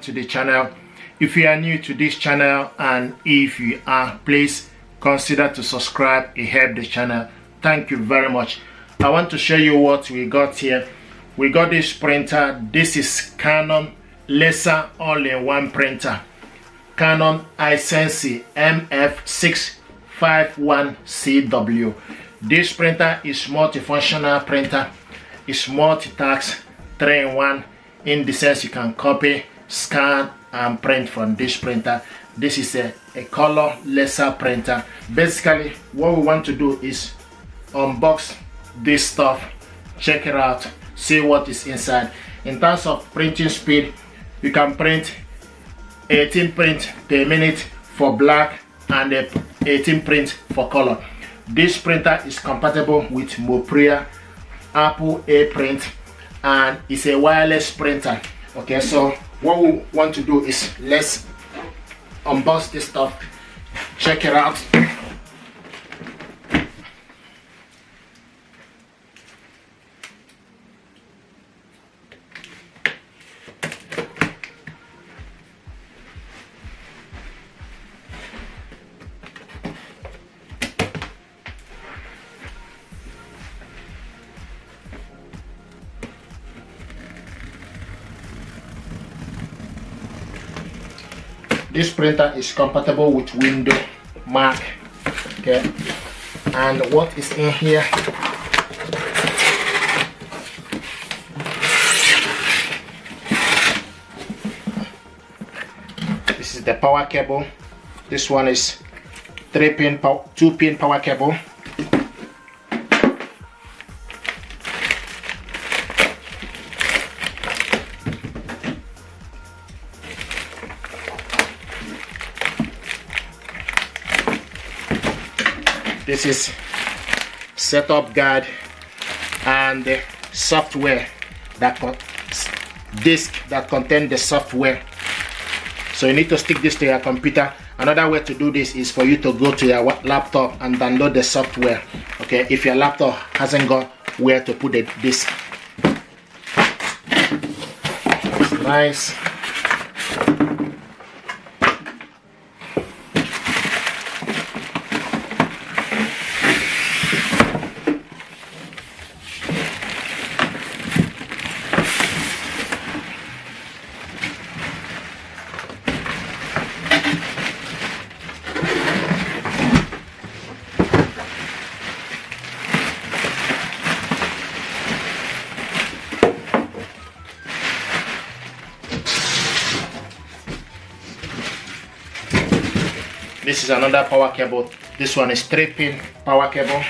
to the channel. If you are new to this channel, and if you are, please consider to subscribe. It helps the channel. Thank you very much. I want to show you what we got here. We got this printer. This is Canon laser all-in-one printer, Canon i-SENSYS MF651Cw. This printer is multifunctional printer. It's multitask, 3-in-1, in the sense you can copy, scan, and print from this printer. This is a color laser printer. Basically, what we want to do is unbox this stuff, check it out, see what is inside. In terms of printing speed, you can print 18 print per minute for black and 18 print for color. This printer is compatible with Mopria, Apple A print, and it's a wireless printer. Okay, so what we want to do is let's unbox this stuff, check it out. This printer is compatible with Windows, Mac, okay, and what is in here? This is the power cable. This one is 2-pin power cable. This is setup guide and the software disk that contains the software. So you need to stick this to your computer. Another way to do this is for you to go to your laptop and download the software. Okay, if your laptop hasn't got where to put the disk. It's nice. This is another power cable. This one is 3-pin power cable.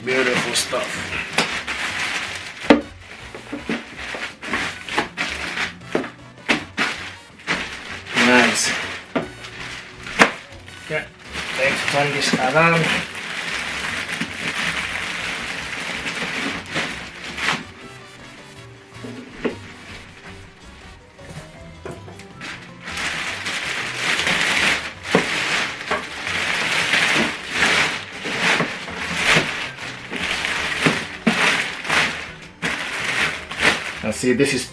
Beautiful stuff. Nice. Okay, let's turn this around. And see, this is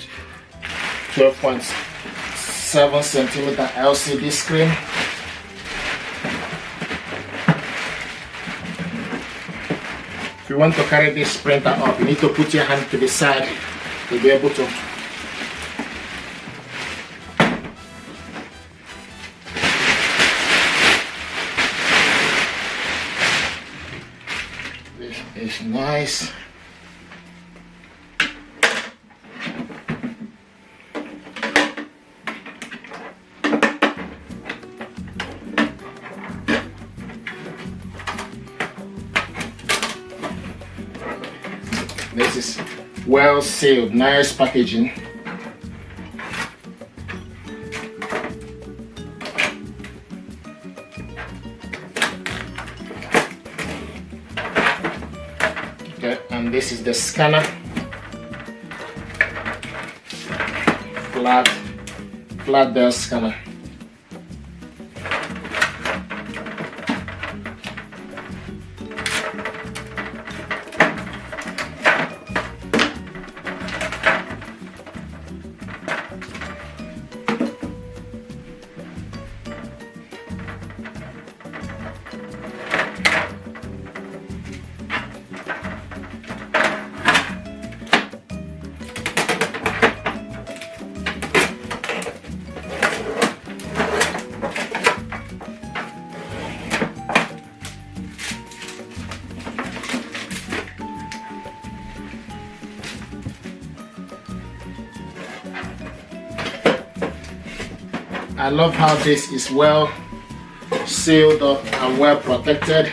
12.7 centimeter LCD screen. If you want to carry this printer up, you need to put your hand to the side to be able to. This is nice. This is well sealed, nice packaging. and this is the scanner. Flat bell scanner. I love how this is well sealed up and well protected.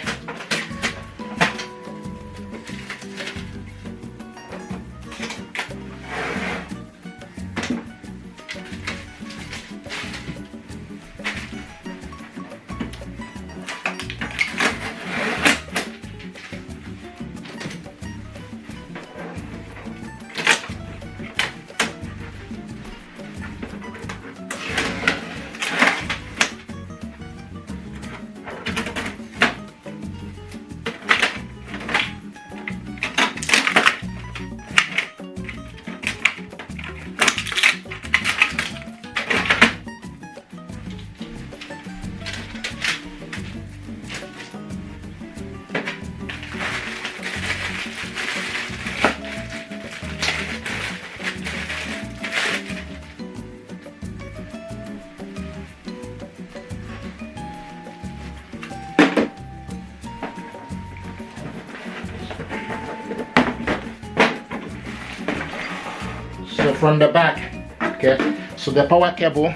So from the back, okay, so the power cable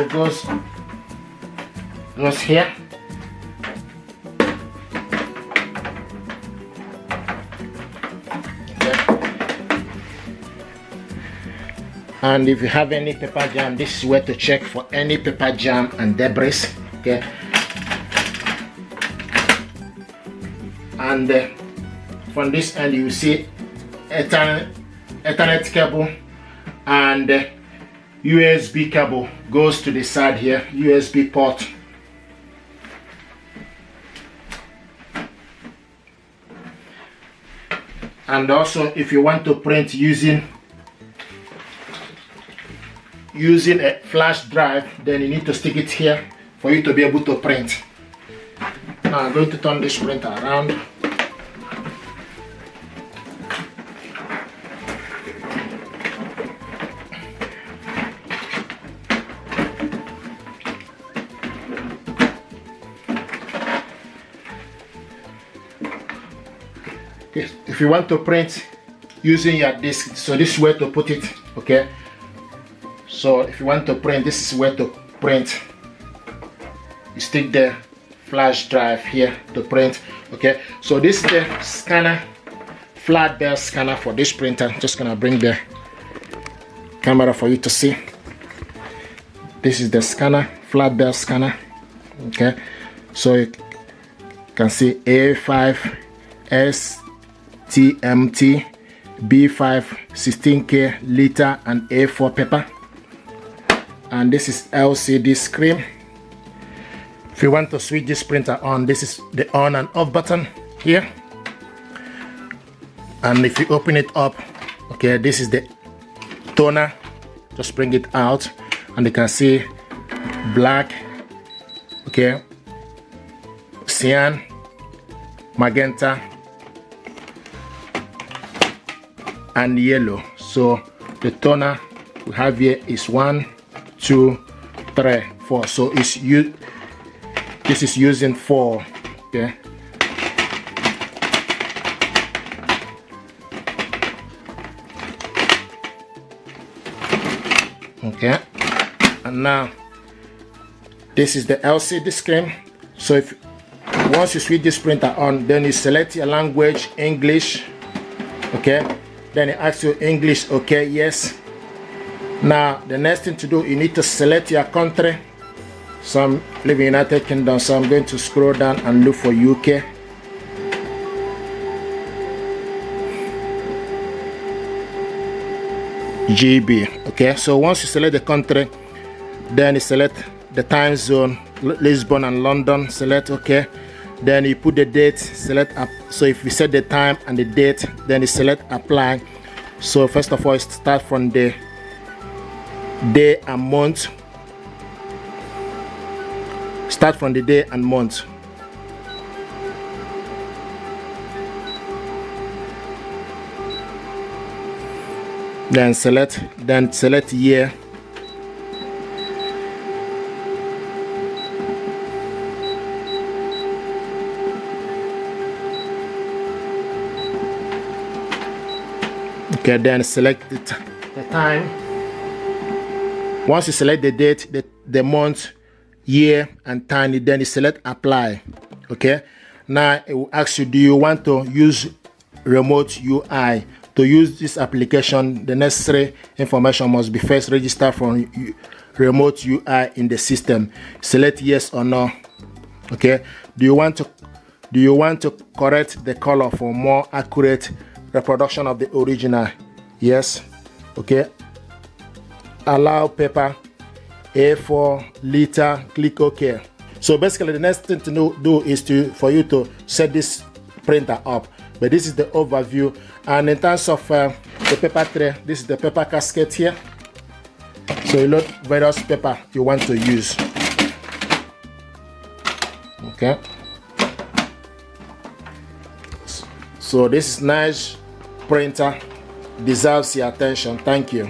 goes here. Okay. And if you have any paper jam, this is where to check for any paper jam and debris. Okay. And from this end you see Ethernet cable and USB cable goes to the side here, USB port. And also if you want to print using a flash drive, then you need to stick it here for you to be able to print. Now I'm going to turn this printer around. If you want to print using your disk, so this is where to put it. Okay, so if you want to print, this is where to print. You stick the flash drive here to print. Okay, so this is the scanner, flat bell scanner for this printer. Just gonna bring the camera for you to see. This is the scanner, flat bell scanner. Okay, so you can see A5S TMT, B5 16K liter and A4 paper, and this is LCD screen. If you want to switch this printer on, this is the on and off button here, and if you open it up, okay, this is the toner. Just bring it out and you can see black, okay, cyan, magenta and yellow. So the toner we have here is 1, 2, 3, 4. So this is using 4. Okay. Okay. And now this is the LCD screen. So if once you switch this printer on, then you select your language, English. Okay. Then it asks you English, okay, yes. Now the next thing to do, you need to select your country. So I'm living in United Kingdom, so I'm going to scroll down and look for UK. GB. Okay, so once you select the country, then you select the time zone, Lisbon and London, select OK. Then you put the date, select up. So if you set the time and the date, then you select apply. So first of all, start from the day and month. Start from the day and month. Then select year. Okay, then select the time. Once you select the date, the month, year, and time, then you select apply. Okay, now it will ask you, do you want to use remote UI? To use this application, the necessary information must be first registered from remote UI in the system. Select yes or no. Okay, do you want to correct the color for more accurate reproduction of the original? Yes. Okay, allow paper A4 liter, click OK. So basically the next thing to do is for you to set this printer up. But this is the overview, and in terms of the paper tray, this is the paper casket here. So you load various paper you want to use. Okay, so this is nice printer, deserves your attention. Thank you.